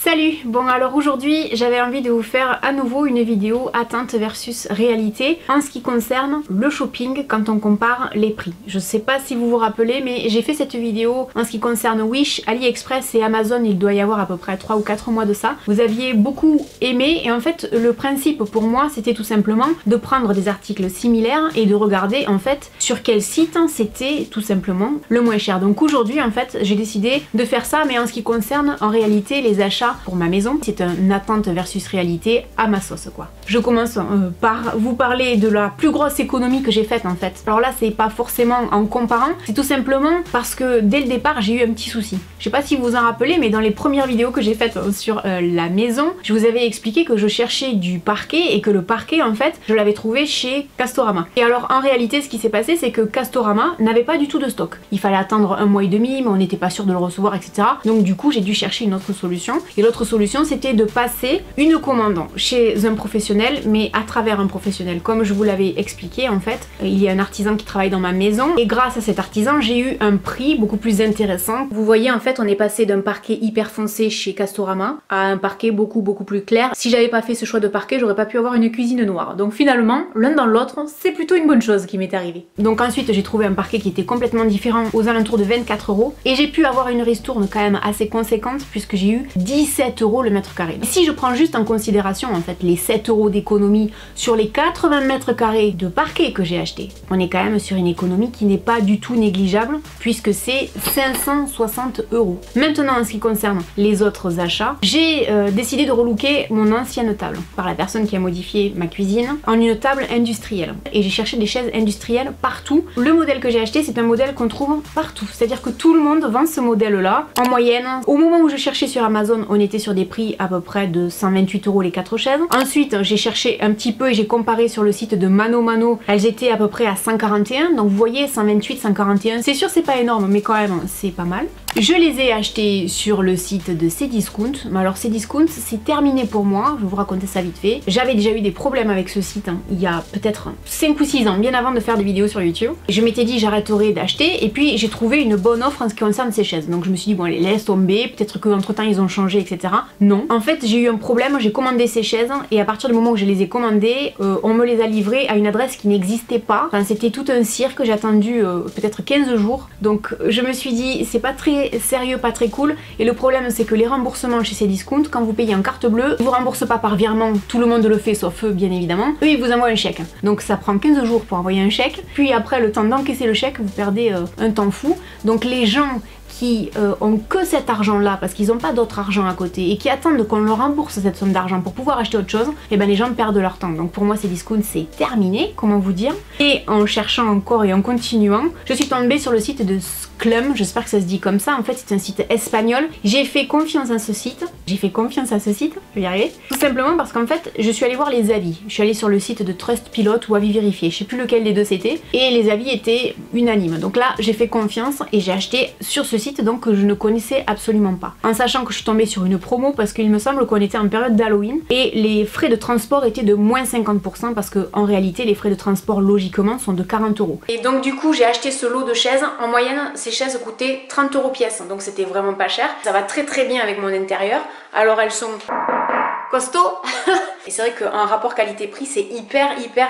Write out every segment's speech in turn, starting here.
Salut! Bon alors aujourd'hui j'avais envie de vous faire à nouveau une vidéo attente versus réalité en ce qui concerne le shopping quand on compare les prix. Je sais pas si vous vous rappelez mais j'ai fait cette vidéo en ce qui concerne Wish, AliExpress et Amazon, il doit y avoir à peu près 3 ou 4 mois de ça. Vous aviez beaucoup aimé et en fait le principe pour moi c'était tout simplement de prendre des articles similaires et de regarder en fait sur quel site c'était tout simplement le moins cher. Donc aujourd'hui en fait j'ai décidé de faire ça mais en ce qui concerne en réalité les achats pour ma maison. C'est un attente versus réalité à ma sauce quoi. Je commence par vous parler de la plus grosse économie que j'ai faite en fait. Alors là c'est pas forcément en comparant, c'est tout simplement parce que dès le départ j'ai eu un petit souci. Je sais pas si vous vous en rappelez mais dans les premières vidéos que j'ai faites sur la maison, je vous avais expliqué que je cherchais du parquet et que le parquet en fait je l'avais trouvé chez Castorama. Et alors en réalité ce qui s'est passé c'est que Castorama n'avait pas du tout de stock. Il fallait attendre 1 mois et demi mais on n'était pas sûr de le recevoir etc. Donc du coup j'ai dû chercher une autre solution. Et l'autre solution c'était de passer une commande chez un professionnel mais à travers un professionnel. Comme je vous l'avais expliqué en fait, il y a un artisan qui travaille dans ma maison et grâce à cet artisan j'ai eu un prix beaucoup plus intéressant. Vous voyez en fait on est passé d'un parquet hyper foncé chez Castorama à un parquet beaucoup plus clair. Si j'avais pas fait ce choix de parquet j'aurais pas pu avoir une cuisine noire. Donc finalement l'un dans l'autre c'est plutôt une bonne chose qui m'est arrivée. Donc ensuite j'ai trouvé un parquet qui était complètement différent aux alentours de 24 € et j'ai pu avoir une ristourne quand même assez conséquente puisque j'ai eu 17 € le mètre carré. Si je prends juste en considération en fait les 7 € d'économie sur les 80 mètres carrés de parquet que j'ai acheté, on est quand même sur une économie qui n'est pas du tout négligeable puisque c'est 560 €. Maintenant en ce qui concerne les autres achats, j'ai décidé de relooker mon ancienne table par la personne qui a modifié ma cuisine en une table industrielle. Et j'ai cherché des chaises industrielles partout. Le modèle que j'ai acheté c'est un modèle qu'on trouve partout, c'est-à-dire que tout le monde vend ce modèle là en moyenne. Au moment où je cherchais sur Amazon on était sur des prix à peu près de 128 € les 4 chaises. Ensuite j'ai cherché un petit peu et j'ai comparé sur le site de Mano Mano, elles étaient à peu près à 141, donc vous voyez 128, 141, c'est sûr c'est pas énorme mais quand même c'est pas mal. Je les ai achetés sur le site de Cdiscount, mais alors Cdiscount c'est terminé pour moi, je vais vous raconter ça vite fait. J'avais déjà eu des problèmes avec ce site il y a peut-être 5 ou 6 ans, bien avant de faire des vidéos sur YouTube. Je m'étais dit j'arrêterai d'acheter et puis j'ai trouvé une bonne offre en ce qui concerne ces chaises. Donc je me suis dit bon allez laisse tomber, peut-être qu'entre temps ils ont changé etc. Non, en fait j'ai eu un problème, j'ai commandé ces chaises et à partir du moment où je les ai commandées, on me les a livrées à une adresse qui n'existait pas. Enfin c'était tout un cirque, j'ai attendu peut-être 15 jours. Donc je me suis dit c'est pas très sérieux, pas très cool. Et le problème c'est que les remboursements chez Cdiscount, quand vous payez en carte bleue, ils vous remboursent pas par virement, tout le monde le fait sauf eux bien évidemment. Eux ils vous envoient un chèque. Donc ça prend 15 jours pour envoyer un chèque. Puis après le temps d'encaisser le chèque, vous perdez un temps fou. Donc les gens qui ont que cet argent là parce qu'ils n'ont pas d'autre argent à côté et qui attendent qu'on leur rembourse cette somme d'argent pour pouvoir acheter autre chose, et ben les gens perdent leur temps. Donc pour moi Cdiscount c'est terminé, comment vous dire. Et en cherchant encore et en continuant, je suis tombée sur le site de Sclum, j'espère que ça se dit comme ça, en fait c'est un site espagnol. J'ai fait confiance à ce site, je vais y arriver, tout simplement parce qu'en fait je suis allée voir les avis. Je suis allée sur le site de Trustpilot ou Avis Vérifié, je sais plus lequel des deux c'était, et les avis étaient unanimes. Donc là j'ai fait confiance et j'ai acheté sur ce site donc que je ne connaissais absolument pas. En sachant que je suis tombée sur une promo parce qu'il me semble qu'on était en période d'Halloween et les frais de transport étaient de moins 50% parce que en réalité les frais de transport logiquement sont de 40 €. Et donc du coup j'ai acheté ce lot de chaises. En moyenne ces chaises coûtaient 30 € pièce, donc c'était vraiment pas cher. Ça va très bien avec mon intérieur. Alors elles sont costaud. Et c'est vrai qu'un rapport qualité-prix c'est hyper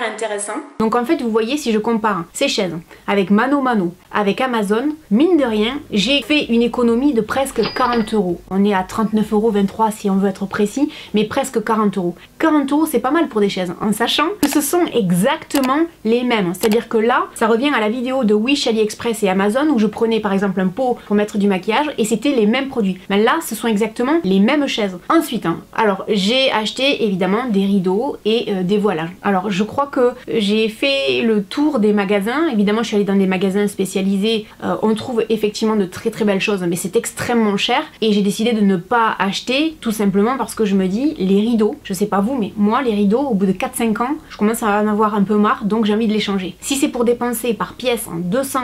intéressant. Donc en fait vous voyez si je compare ces chaises avec Mano Mano, avec Amazon, mine de rien j'ai fait une économie de presque 40 €. On est à 39,23 € si on veut être précis, mais presque 40 €. 40 € c'est pas mal pour des chaises, en sachant que ce sont exactement les mêmes. C'est-à-dire que là ça revient à la vidéo de Wish, AliExpress et Amazon où je prenais par exemple un pot pour mettre du maquillage et c'était les mêmes produits. Mais là ce sont exactement les mêmes chaises. Ensuite alors j'ai acheté évidemment des rideaux et des voilages. Alors je crois que j'ai fait le tour des magasins, évidemment je suis allée dans des magasins spécialisés, on trouve effectivement de très belles choses mais c'est extrêmement cher et j'ai décidé de ne pas acheter tout simplement parce que je me dis les rideaux, je sais pas vous mais moi les rideaux au bout de 4-5 ans je commence à en avoir un peu marre donc j'ai envie de les changer. Si c'est pour dépenser par pièce en 200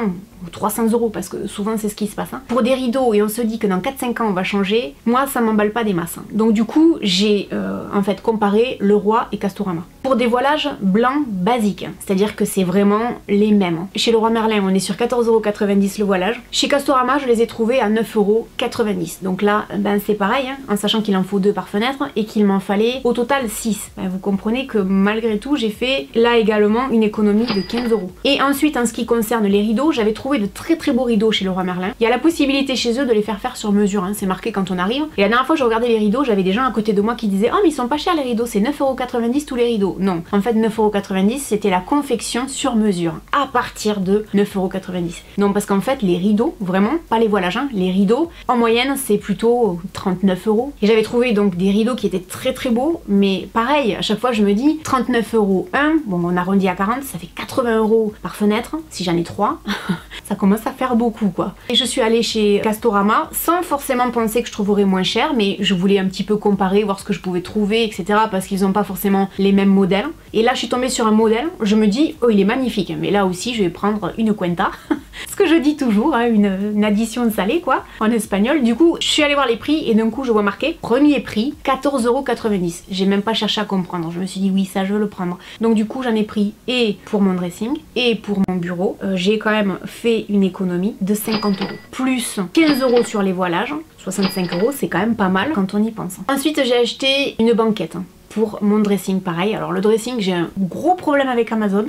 ou 300 € parce que souvent c'est ce qui se passe pour des rideaux et on se dit que dans 4-5 ans on va changer, moi ça m'emballe pas des masses. Donc du coup j'ai en fait comparé trouver Leroy et Castorama. Pour des voilages blancs basiques, c'est-à-dire que c'est vraiment les mêmes. Chez Leroy Merlin, on est sur 14,90 € le voilage. Chez Castorama, je les ai trouvés à 9,90 €. Donc là, ben c'est pareil, hein, en sachant qu'il en faut 2 par fenêtre et qu'il m'en fallait au total 6. Ben, vous comprenez que malgré tout, j'ai fait là également une économie de 15 €. Et ensuite, en ce qui concerne les rideaux, j'avais trouvé de très très beaux rideaux chez Leroy Merlin. Il y a la possibilité chez eux de les faire sur mesure, hein, c'est marqué quand on arrive. Et la dernière fois, je regardais les rideaux, j'avais des gens à côté de moi qui disaient « Oh mais ils sont pas chers les rideaux, c'est 9,90 € tous les rideaux ». Non, en fait 9,90 € c'était la confection sur mesure, à partir de 9,90 €. Non, parce qu'en fait les rideaux, vraiment, pas les voilages, hein, les rideaux, en moyenne c'est plutôt 39 €. Et j'avais trouvé donc des rideaux qui étaient très très beaux, mais pareil, à chaque fois je me dis 39 € un, bon on arrondit à 40, ça fait 80 € par fenêtre, si j'en ai 3, ça commence à faire beaucoup quoi. Et je suis allée chez Castorama sans forcément penser que je trouverais moins cher, mais je voulais un petit peu comparer, voir ce que je pouvais trouver, etc. parce qu'ils n'ont pas forcément les mêmes modèles. Et là je suis tombée sur un modèle, je me dis oh il est magnifique, mais là aussi je vais prendre une cuenta. Ce que je dis toujours, hein, une addition salée quoi, en espagnol. Du coup, je suis allée voir les prix et d'un coup je vois marqué premier prix 14,90 €. J'ai même pas cherché à comprendre, je me suis dit oui ça je veux le prendre. Donc du coup j'en ai pris et pour mon dressing et pour mon bureau. J'ai quand même fait une économie de 50 €. Plus 15 € sur les voilages, 65 €, c'est quand même pas mal quand on y pense. Ensuite j'ai acheté une banquette pour mon dressing pareil. Alors le dressing, j'ai un gros problème avec Amazon.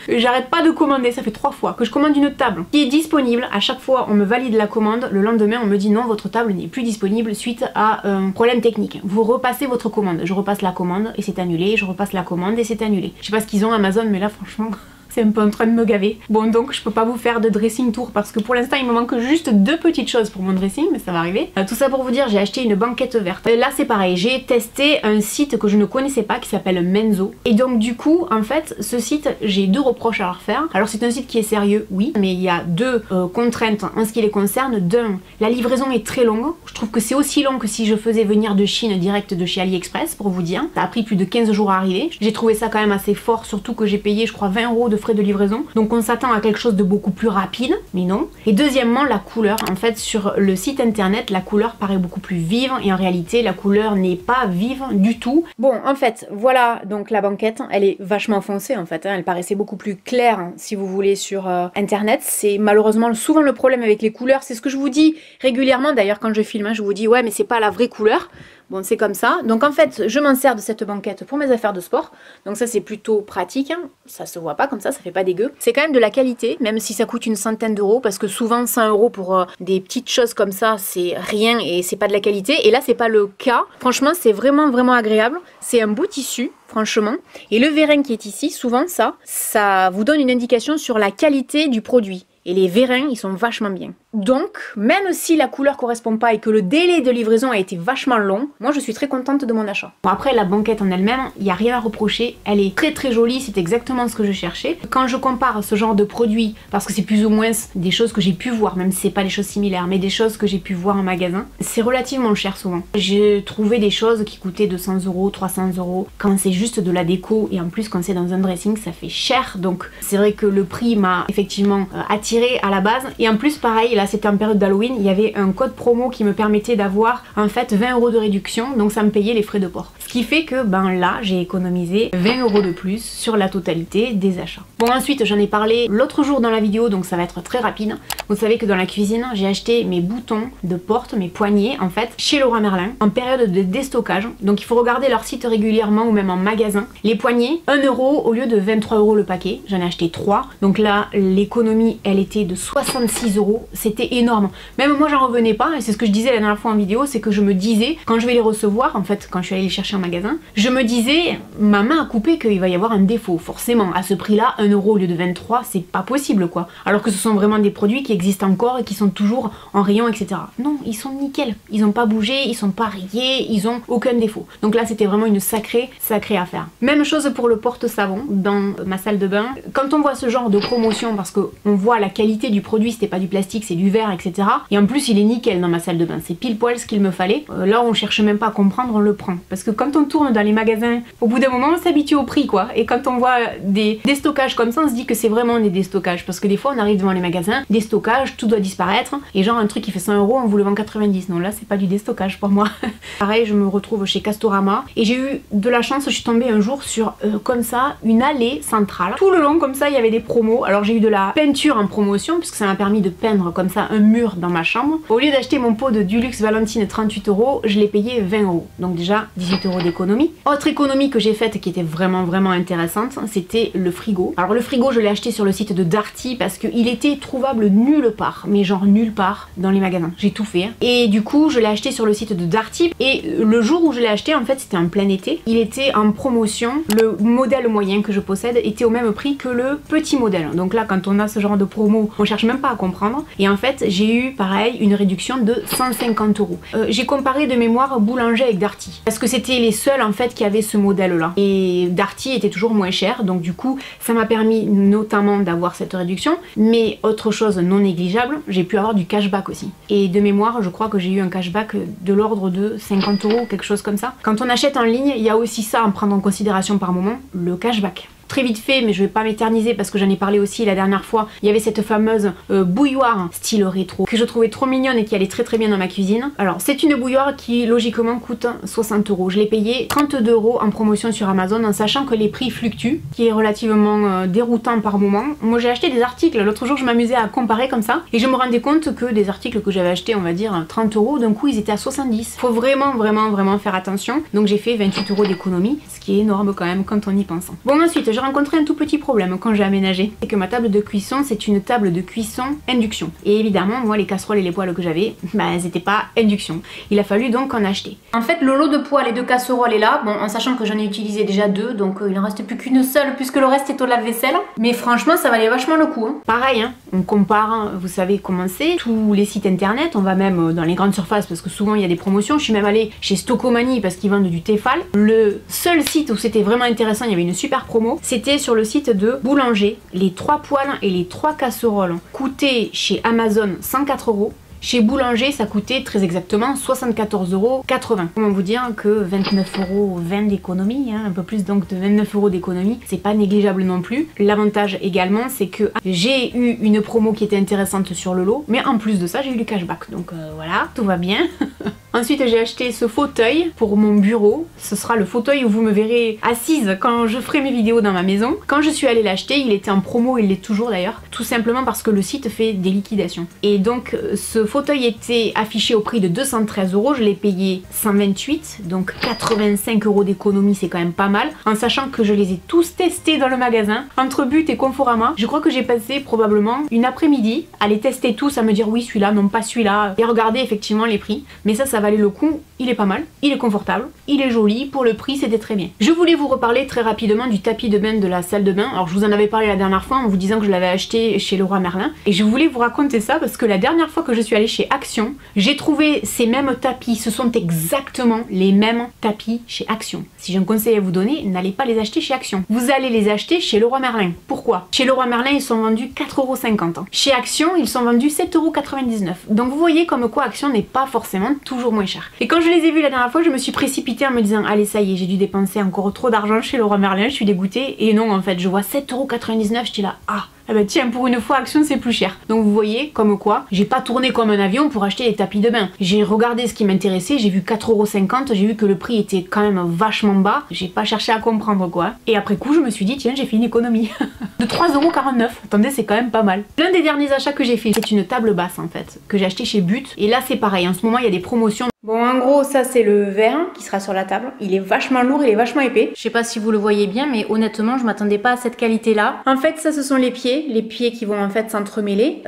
J'arrête pas de commander, ça fait 3 fois que je commande une table qui est disponible. À chaque fois on me valide la commande, le lendemain on me dit non votre table n'est plus disponible suite à un problème technique. Vous repassez votre commande, je repasse la commande et c'est annulé, je repasse la commande et c'est annulé. Je sais pas ce qu'ils ont Amazon mais là franchement... c'est un peu en train de me gaver. Bon donc je peux pas vous faire de dressing tour parce que pour l'instant il me manque juste 2 petites choses pour mon dressing, mais ça va arriver. Tout ça pour vous dire, j'ai acheté une banquette verte. Là c'est pareil, j'ai testé un site que je ne connaissais pas qui s'appelle Menzo. Et donc du coup en fait ce site, j'ai 2 reproches à leur faire. Alors c'est un site qui est sérieux, oui, mais il y a 2 contraintes en ce qui les concerne. D'un, la livraison est très longue. Je trouve que c'est aussi long que si je faisais venir de Chine direct de chez AliExpress pour vous dire. Ça a pris plus de 15 jours à arriver. J'ai trouvé ça quand même assez fort, surtout que j'ai payé je crois 20 € de frais de livraison, donc on s'attend à quelque chose de beaucoup plus rapide, mais non. Et deuxièmement, la couleur, en fait sur le site internet la couleur paraît beaucoup plus vive et en réalité la couleur n'est pas vive du tout. Bon en fait voilà donc la banquette, elle est vachement foncée en fait, hein. Elle paraissait beaucoup plus claire hein, si vous voulez sur internet. C'est malheureusement souvent le problème avec les couleurs, c'est ce que je vous dis régulièrement d'ailleurs quand je filme, hein, je vous dis ouais mais c'est pas la vraie couleur. Bon c'est comme ça, donc en fait je m'en sers de cette banquette pour mes affaires de sport, donc ça c'est plutôt pratique, hein. Ça se voit pas comme ça fait pas dégueu. C'est quand même de la qualité, même si ça coûte une centaine d'euros, parce que souvent 100 € pour des petites choses comme ça c'est rien et c'est pas de la qualité, et là c'est pas le cas. Franchement c'est vraiment agréable, c'est un beau tissu franchement, et le vérin qui est ici, souvent ça vous donne une indication sur la qualité du produit. Et les vérins, ils sont vachement bien. Donc, même si la couleur correspond pas et que le délai de livraison a été vachement long, moi je suis très contente de mon achat. Bon après, la banquette en elle-même, il n'y a rien à reprocher. Elle est très jolie, c'est exactement ce que je cherchais. Quand je compare ce genre de produits, parce que c'est plus ou moins des choses que j'ai pu voir, même si c'est pas des choses similaires, mais des choses que j'ai pu voir en magasin, c'est relativement cher souvent. J'ai trouvé des choses qui coûtaient 200 €, 300 €. Quand c'est juste de la déco, et en plus quand c'est dans un dressing, ça fait cher. Donc c'est vrai que le prix m'a effectivement attiré à la base, et en plus pareil là c'était en période d'Halloween, il y avait un code promo qui me permettait d'avoir en fait 20 € de réduction, donc ça me payait les frais de port, ce qui fait que ben là j'ai économisé 20 € de plus sur la totalité des achats. Bon ensuite j'en ai parlé l'autre jour dans la vidéo, donc ça va être très rapide. Vous savez que dans la cuisine j'ai acheté mes boutons de porte, mes poignées en fait chez Leroy Merlin en période de déstockage, donc il faut regarder leur site régulièrement ou même en magasin. Les poignées 1 € au lieu de 23 € le paquet, j'en ai acheté 3, donc là l'économie elle était de 66 €, c'était énorme. Même moi j'en revenais pas, et c'est ce que je disais la dernière fois en vidéo, c'est que je me disais, quand je vais les recevoir, en fait quand je suis allée les chercher en magasin, je me disais, ma main a coupé qu'il va y avoir un défaut, forcément, à ce prix là, 1 € au lieu de 23, c'est pas possible quoi. Alors que ce sont vraiment des produits qui existent encore et qui sont toujours en rayon, etc. Non, ils sont nickel, ils ont pas bougé, ils sont pas rayés, ils ont aucun défaut. Donc là c'était vraiment une sacrée affaire. Même chose pour le porte-savon dans ma salle de bain. Quand on voit ce genre de promotion, parce qu'on voit la qualité du produit, c'était pas du plastique, c'est du verre, etc. Et en plus il est nickel dans ma salle de bain, c'est pile poil ce qu'il me fallait. Là on cherche même pas à comprendre, on le prend. Parce que quand on tourne dans les magasins, au bout d'un moment on s'habitue au prix quoi. Et quand on voit des stockages comme ça, on se dit que c'est vraiment des déstockages. Parce que des fois on arrive devant les magasins, déstockage, tout doit disparaître. Et genre un truc qui fait 100 €, on vous le vend 90. Non, là c'est pas du déstockage pour moi. Pareil, je me retrouve chez Castorama. Et j'ai eu de la chance, je suis tombée un jour sur comme ça une allée centrale. Tout le long comme ça il y avait des promos. Alors j'ai eu de la peinture en promotion puisque ça m'a permis de peindre comme ça un mur dans ma chambre. Au lieu d'acheter mon pot de Dulux Valentine 38 €, je l'ai payé 20 €. Donc déjà 18 € d'économie. Autre économie que j'ai faite qui était vraiment intéressante, c'était le frigo. Alors le frigo je l'ai acheté sur le site de Darty parce qu'il était trouvable nulle part, mais genre nulle part dans les magasins. J'ai tout fait. Hein. Et du coup je l'ai acheté sur le site de Darty et le jour où je l'ai acheté en fait c'était en plein été. Il était en promotion. Le modèle moyen que je possède était au même prix que le petit modèle. Donc là quand on a ce genre de promo, on cherche même pas à comprendre. Et en fait j'ai eu pareil une réduction de 150 €. J'ai comparé de mémoire Boulanger avec Darty parce que c'était les seuls en fait qui avaient ce modèle là. Et Darty était toujours moins cher, donc du coup ça m'a permis notamment d'avoir cette réduction. Mais autre chose non négligeable, j'ai pu avoir du cashback aussi. Et de mémoire je crois que j'ai eu un cashback de l'ordre de 50 €, quelque chose comme ça. Quand on achète en ligne, il y a aussi ça à prendre en considération par moment, le cashback. Très vite fait, mais je vais pas m'éterniser parce que j'en ai parlé aussi la dernière fois, il y avait cette fameuse bouilloire style rétro que je trouvais trop mignonne et qui allait très bien dans ma cuisine. Alors c'est une bouilloire qui logiquement coûte 60 €. Je l'ai payé 32 € en promotion sur Amazon en sachant que les prix fluctuent, qui est relativement déroutant par moment. Moi j'ai acheté des articles, l'autre jour je m'amusais à comparer comme ça et je me rendais compte que des articles que j'avais achetés on va dire 30 €, d'un coup ils étaient à 70. Faut vraiment faire attention. Donc j'ai fait 28 € d'économie, ce qui est énorme quand même quand on y pense. Bon ensuite j'ai rencontré un tout petit problème quand j'ai aménagé, c'est que ma table de cuisson c'est une table de cuisson induction. Et évidemment moi les casseroles et les poêles que j'avais, bah elles étaient pas induction. Il a fallu donc en acheter. En fait le lot de poêles et de casseroles est là, bon en sachant que j'en ai utilisé déjà 2, donc il en reste plus qu'une seule puisque le reste est au lave-vaisselle. Mais franchement ça valait vachement le coup. Hein. Pareil, hein, on compare, hein, vous savez comment c'est, tous les sites internet, on va même dans les grandes surfaces parce que souvent il y a des promotions. Je suis même allée chez Stocomanie parce qu'ils vendent du Tefal. Le seul site où c'était vraiment intéressant, il y avait une super promo, c'était sur le site de Boulanger. Les 3 poêles et les 3 casseroles coûtaient chez Amazon 104 €. Chez Boulanger, ça coûtait très exactement 74,80 €. Comment vous dire que 29,20 € d'économie, hein, un peu plus donc de 29 € d'économie, c'est pas négligeable non plus. L'avantage également, c'est que j'ai eu une promo qui était intéressante sur le lot, mais en plus de ça, j'ai eu du cashback. Donc voilà, tout va bien. Ensuite, j'ai acheté ce fauteuil pour mon bureau. Ce sera le fauteuil où vous me verrez assise quand je ferai mes vidéos dans ma maison. Quand je suis allée l'acheter, il était en promo, il l'est toujours d'ailleurs, tout simplement parce que le site fait des liquidations. Et donc ce fauteuil était affiché au prix de 213 €, je l'ai payé 128, donc 85 € d'économie, c'est quand même pas mal, en sachant que je les ai tous testés dans le magasin, entre But et Conforama. Je crois que j'ai passé probablement une après-midi à les tester tous, à me dire oui celui-là, non pas celui-là, et regarder effectivement les prix. Mais ça valait le coup, il est pas mal, il est confortable, il est joli, pour le prix c'était très bien. Je voulais vous reparler très rapidement du tapis de bain de la salle de bain. Alors je vous en avais parlé la dernière fois en vous disant que je l'avais acheté chez Leroy Merlin, et je voulais vous raconter ça parce que la dernière fois que je suis allée chez Action, j'ai trouvé ces mêmes tapis, ce sont exactement les mêmes tapis chez Action. Si j'ai un conseil à vous donner, n'allez pas les acheter chez Action. Vous allez les acheter chez Leroy Merlin. Pourquoi? Chez Leroy Merlin, ils sont vendus 4,50 €. Chez Action, ils sont vendus 7,99 €. Donc vous voyez comme quoi Action n'est pas forcément toujours moins cher. Et quand je les ai vus la dernière fois, je me suis précipitée en me disant allez ça y est, j'ai dû dépenser encore trop d'argent chez Leroy Merlin, je suis dégoûtée. Et non en fait, je vois 7,99 €, j'étais là ah. Ah bah tiens, pour une fois Action c'est plus cher. Donc vous voyez comme quoi j'ai pas tourné comme un avion pour acheter des tapis de bain. J'ai regardé ce qui m'intéressait, j'ai vu 4,50 €, j'ai vu que le prix était quand même vachement bas. J'ai pas cherché à comprendre quoi. Et après coup je me suis dit tiens j'ai fait une économie de 3,49 €. Attendez, c'est quand même pas mal. L'un des derniers achats que j'ai fait, c'est une table basse en fait, que j'ai acheté chez But. Et là c'est pareil, en ce moment il y a des promotions. Bon en gros ça c'est le verre qui sera sur la table. Il est vachement lourd, il est vachement épais. Je sais pas si vous le voyez bien mais honnêtement je m'attendais pas à cette qualité là. En fait ça ce sont les pieds qui vont en fait s'entremêler.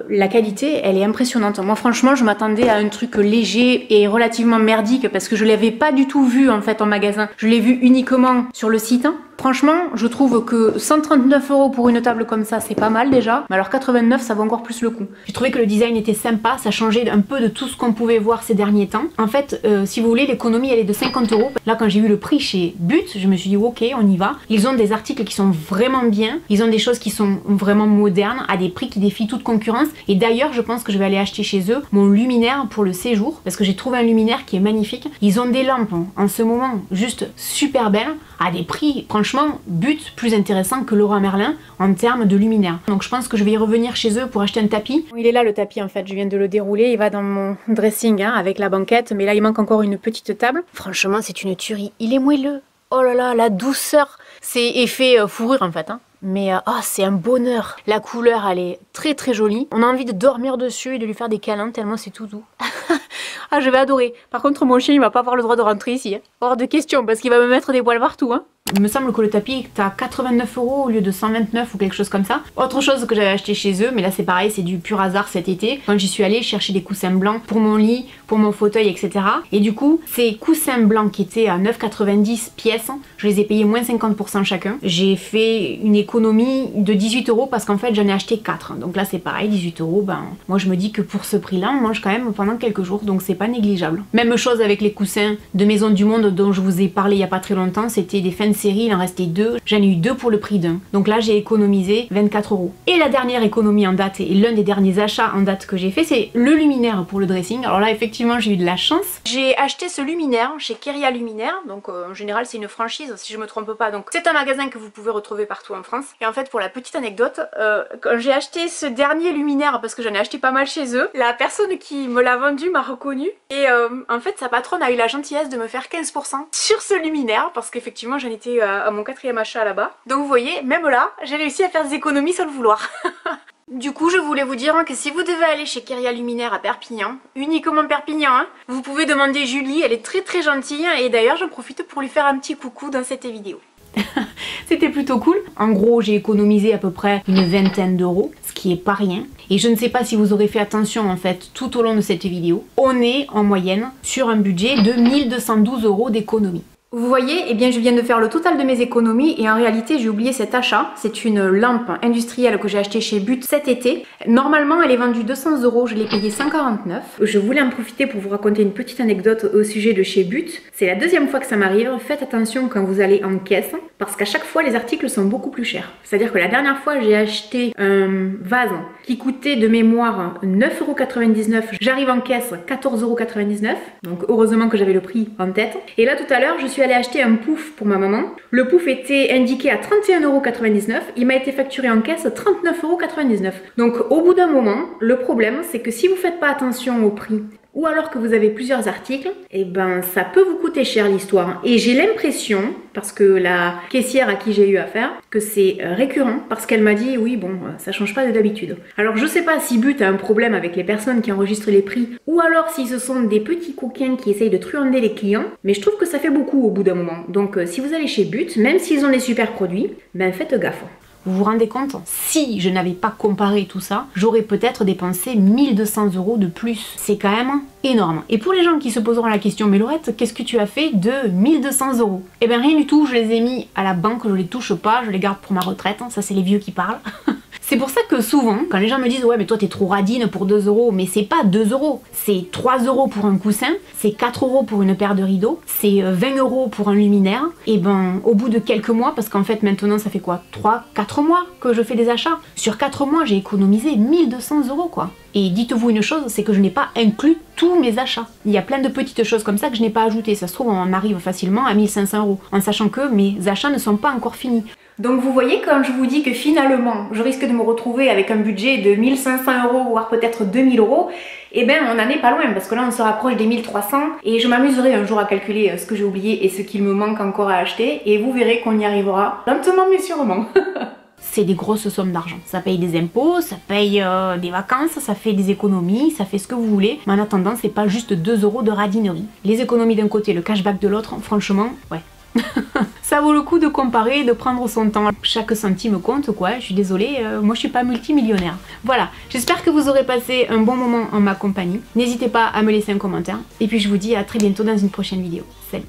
La qualité elle est impressionnante. Moi franchement je m'attendais à un truc léger et relativement merdique parce que je l'avais pas du tout vu en fait en magasin. Je l'ai vu uniquement sur le site. Franchement, je trouve que 139 € pour une table comme ça, c'est pas mal déjà. Mais alors 89, ça vaut encore plus le coup. J'ai trouvé que le design était sympa, ça changeait un peu de tout ce qu'on pouvait voir ces derniers temps. En fait, si vous voulez, l'économie elle est de 50 €. Là, quand j'ai vu le prix chez But, je me suis dit ok, on y va. Ils ont des articles qui sont vraiment bien. Ils ont des choses qui sont vraiment modernes, à des prix qui défient toute concurrence. Et d'ailleurs, je pense que je vais aller acheter chez eux mon luminaire pour le séjour, parce que j'ai trouvé un luminaire qui est magnifique. Ils ont des lampes en ce moment juste super belles, à des prix, franchement, But plus intéressant que Leroy Merlin en termes de luminaire. Donc je pense que je vais y revenir chez eux pour acheter un tapis. Il est là le tapis en fait, je viens de le dérouler, il va dans mon dressing avec la banquette, mais là il manque encore une petite table. Franchement c'est une tuerie, il est moelleux. Oh là là, la douceur, c'est effet fourrure en fait. Mais c'est un bonheur. La couleur elle est très très jolie. On a envie de dormir dessus et de lui faire des câlins tellement c'est tout doux. Ah, je vais adorer. Par contre mon chien il va pas avoir le droit de rentrer ici. Hors de question parce qu'il va me mettre des poils partout. Il me semble que le tapis est à 89 € au lieu de 129 ou quelque chose comme ça. Autre chose que j'avais acheté chez eux, mais là c'est pareil, c'est du pur hasard cet été. Quand j'y suis allée, je cherchais des coussins blancs pour mon lit, pour mon fauteuil, etc. Et du coup, ces coussins blancs qui étaient à 9,90 pièces, je les ai payés moins 50% chacun. J'ai fait une économie de 18 € parce qu'en fait j'en ai acheté 4. Donc là c'est pareil, 18 €, ben moi je me dis que pour ce prix-là, on mange quand même pendant quelques jours, donc c'est pas négligeable. Même chose avec les coussins de Maison du Monde dont je vous ai parlé il y a pas très longtemps, c'était des fins de série, il en restait 2, j'en ai eu 2 pour le prix d'un. Donc là j'ai économisé 24 €. Et la dernière économie en date, et l'un des derniers achats en date que j'ai fait, c'est le luminaire pour le dressing. Alors là effectivement j'ai eu de la chance. J'ai acheté ce luminaire chez Keria Luminaire, donc en général c'est une franchise si je me trompe pas, donc c'est un magasin que vous pouvez retrouver partout en France. Et en fait pour la petite anecdote, quand j'ai acheté ce dernier luminaire, parce que j'en ai acheté pas mal chez eux, la personne qui me l'a vendu m'a reconnue et en fait sa patronne a eu la gentillesse de me faire 15% sur ce luminaire parce qu'effectivement j'en étais à mon 4e achat là-bas. Donc vous voyez, même là, j'ai réussi à faire des économies sans le vouloir. Du coup, je voulais vous dire que si vous devez aller chez Keria Luminaire à Perpignan, uniquement Perpignan, vous pouvez demander Julie, elle est très très gentille et d'ailleurs j'en profite pour lui faire un petit coucou dans cette vidéo. C'était plutôt cool. En gros, j'ai économisé à peu près une vingtaine d'euros, ce qui est pas rien. Et je ne sais pas si vous aurez fait attention en fait tout au long de cette vidéo. On est en moyenne sur un budget de 1212 € d'économie. Vous voyez, eh bien je viens de faire le total de mes économies et en réalité j'ai oublié cet achat. C'est une lampe industrielle que j'ai achetée chez But cet été. Normalement elle est vendue 200 €, je l'ai payée 149. Je voulais en profiter pour vous raconter une petite anecdote au sujet de chez But. C'est la deuxième fois que ça m'arrive. Faites attention quand vous allez en caisse parce qu'à chaque fois les articles sont beaucoup plus chers. C'est-à-dire que la dernière fois j'ai acheté un vase qui coûtait de mémoire 9,99 €. J'arrive en caisse 14,99 €. Donc heureusement que j'avais le prix en tête. Et là tout à l'heure je suis allée acheter un pouf pour ma maman. Le pouf était indiqué à 31,99 €. Il m'a été facturé en caisse 39,99 €. Donc au bout d'un moment, le problème c'est que si vous faites pas attention au prix ou alors que vous avez plusieurs articles, et ben ça peut vous coûter cher l'histoire. Et j'ai l'impression, parce que la caissière à qui j'ai eu affaire, que c'est récurrent, parce qu'elle m'a dit oui bon, ça change pas de d'habitude. Alors je sais pas si But a un problème avec les personnes qui enregistrent les prix, ou alors si ce sont des petits coquins qui essayent de truander les clients, mais je trouve que ça fait beaucoup au bout d'un moment. Donc si vous allez chez But, même s'ils ont des super produits, ben faites gaffe. Vous vous rendez compte? Si je n'avais pas comparé tout ça, j'aurais peut-être dépensé 1200 € de plus. C'est quand même énorme. Et pour les gens qui se poseront la question, mais Laurette, qu'est-ce que tu as fait de 1200 €? Eh bien rien du tout, je les ai mis à la banque, je les touche pas, je les garde pour ma retraite, ça c'est les vieux qui parlent. C'est pour ça que souvent, quand les gens me disent ouais mais toi t'es trop radine pour 2 €, mais c'est pas 2 €, c'est 3 € pour un coussin, c'est 4 € pour une paire de rideaux, c'est 20 € pour un luminaire, et ben au bout de quelques mois, parce qu'en fait maintenant ça fait quoi, 3-4 mois que je fais des achats, sur 4 mois j'ai économisé 1200 € quoi. Et dites-vous une chose, c'est que je n'ai pas inclus tous mes achats. Il y a plein de petites choses comme ça que je n'ai pas ajoutées, ça se trouve on en arrive facilement à 1500 €, en sachant que mes achats ne sont pas encore finis. Donc vous voyez quand je vous dis que finalement je risque de me retrouver avec un budget de 1500 €, voire peut-être 2000 €, eh ben on n'en est pas loin parce que là on se rapproche des 1300 et je m'amuserai un jour à calculer ce que j'ai oublié et ce qu'il me manque encore à acheter et vous verrez qu'on y arrivera lentement mais sûrement. C'est des grosses sommes d'argent. Ça paye des impôts, ça paye des vacances, ça fait des économies, ça fait ce que vous voulez. Mais en attendant, c'est pas juste 2 € de radinerie. Les économies d'un côté, le cashback de l'autre, franchement, ouais. Ça vaut le coup de comparer, de prendre son temps. Chaque centime compte quoi, je suis désolée, moi je suis pas multimillionnaire. Voilà, j'espère que vous aurez passé un bon moment en ma compagnie. N'hésitez pas à me laisser un commentaire. Et puis je vous dis à très bientôt dans une prochaine vidéo. Salut!